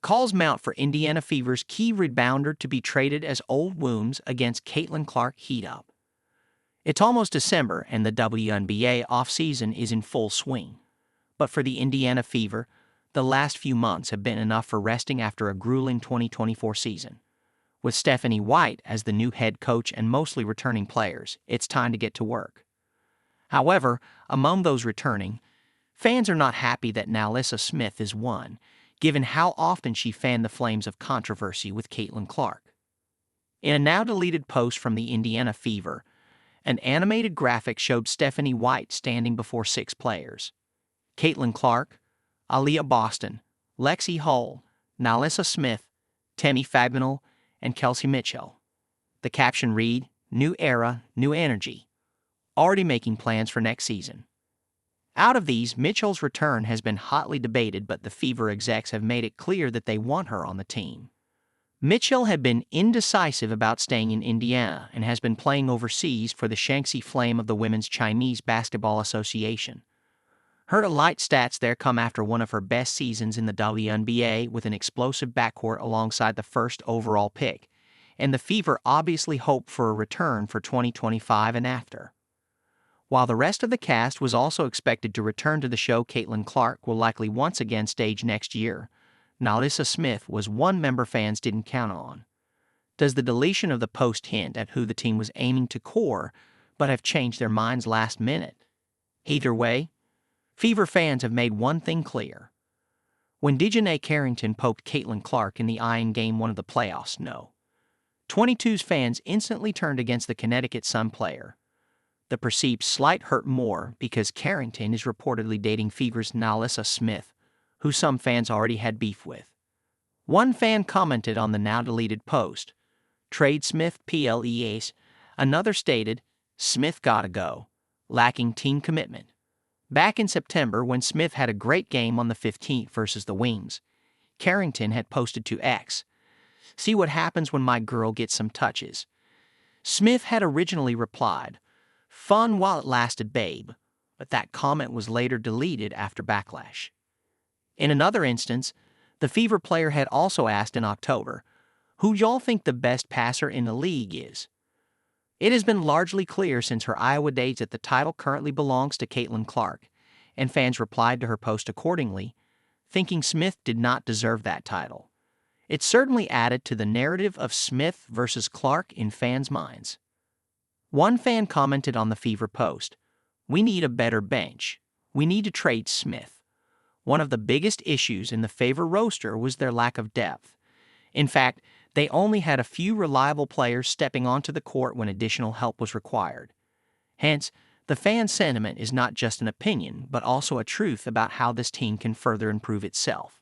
Calls mount for Indiana Fever's key rebounder to be traded as old wounds against Caitlin Clark heat up. It's almost December and the WNBA offseason is in full swing. But for the Indiana Fever, the last few months have been enough for resting after a grueling 2024 season. With Stephanie White as the new head coach and mostly returning players, it's time to get to work. However, among those returning, fans are not happy that NaLyssa Smith is one, given how often she fanned the flames of controversy with Caitlin Clark. In a now-deleted post from the Indiana Fever, an animated graphic showed Stephanie White standing before 6 players: Caitlin Clark, Aaliyah Boston, Lexi Hull, NaLyssa Smith, Tammy Fagnall, and Kelsey Mitchell. The caption read, "New era, new energy. Already making plans for next season." Out of these, Mitchell's return has been hotly debated, but the Fever execs have made it clear that they want her on the team. Mitchell had been indecisive about staying in Indiana and has been playing overseas for the Shanxi Flame of the Women's Chinese Basketball Association. Her elite stats there come after one of her best seasons in the WNBA with an explosive backcourt alongside the first overall pick, and the Fever obviously hope for a return for 2025 and after. While the rest of the cast was also expected to return to the show, Caitlin Clark will likely once again stage next year. NaLyssa Smith was one member fans didn't count on. Does the deletion of the post hint at who the team was aiming to core, but have changed their minds last minute? Either way, Fever fans have made one thing clear. When Dejanay Carrington poked Caitlin Clark in the eye in Game 1 of the playoffs, no. 22's fans instantly turned against the Connecticut Sun player. The perceived slight hurt more because Carrington is reportedly dating Fever's NaLyssa Smith, who some fans already had beef with. One fan commented on the now-deleted post, "Trade Smith please." Another stated, "Smith gotta go, lacking team commitment." Back in September, when Smith had a great game on the 15th versus the Wings, Carrington had posted to X, "See what happens when my girl gets some touches." Smith had originally replied, "Fun while it lasted, babe," but that comment was later deleted after backlash. In another instance, the Fever player had also asked in October, "Who y'all think the best passer in the league is?" It has been largely clear since her Iowa days that the title currently belongs to Caitlin Clark, and fans replied to her post accordingly, thinking Smith did not deserve that title. It certainly added to the narrative of Smith versus Clark in fans' minds. One fan commented on the Fever post, "We need a better bench. We need to trade Smith." One of the biggest issues in the Fever roster was their lack of depth. In fact, they only had a few reliable players stepping onto the court when additional help was required. Hence, the fan sentiment is not just an opinion, but also a truth about how this team can further improve itself.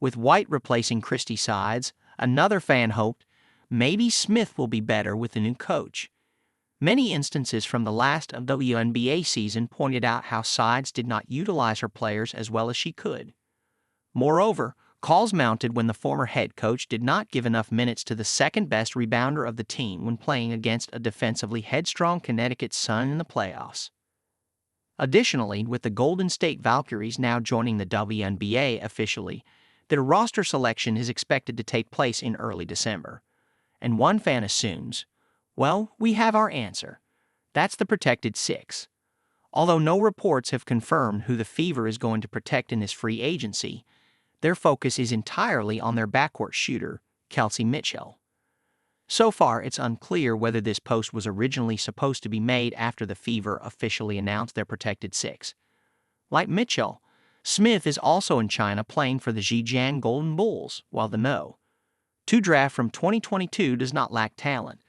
With White replacing Christy Sides, another fan hoped, maybe Smith will be better with the new coach. Many instances from the last WNBA season pointed out how Sides did not utilize her players as well as she could. Moreover, calls mounted when the former head coach did not give enough minutes to the second-best rebounder of the team when playing against a defensively headstrong Connecticut Sun in the playoffs. Additionally, with the Golden State Valkyries now joining the WNBA officially, their roster selection is expected to take place in early December. And one fan assumes, well, we have our answer. That's the protected 6. Although no reports have confirmed who the Fever is going to protect in this free agency, their focus is entirely on their backcourt shooter, Kelsey Mitchell. So far, it's unclear whether this post was originally supposed to be made after the Fever officially announced their protected 6. Like Mitchell, Smith is also in China playing for the Zhejiang Golden Bulls, while the No.2 draft from 2022 does not lack talent.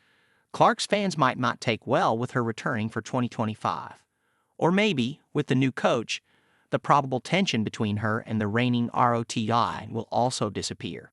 Clark's fans might not take well with her returning for 2025. Or maybe, with the new coach, the probable tension between her and the reigning ROTI will also disappear.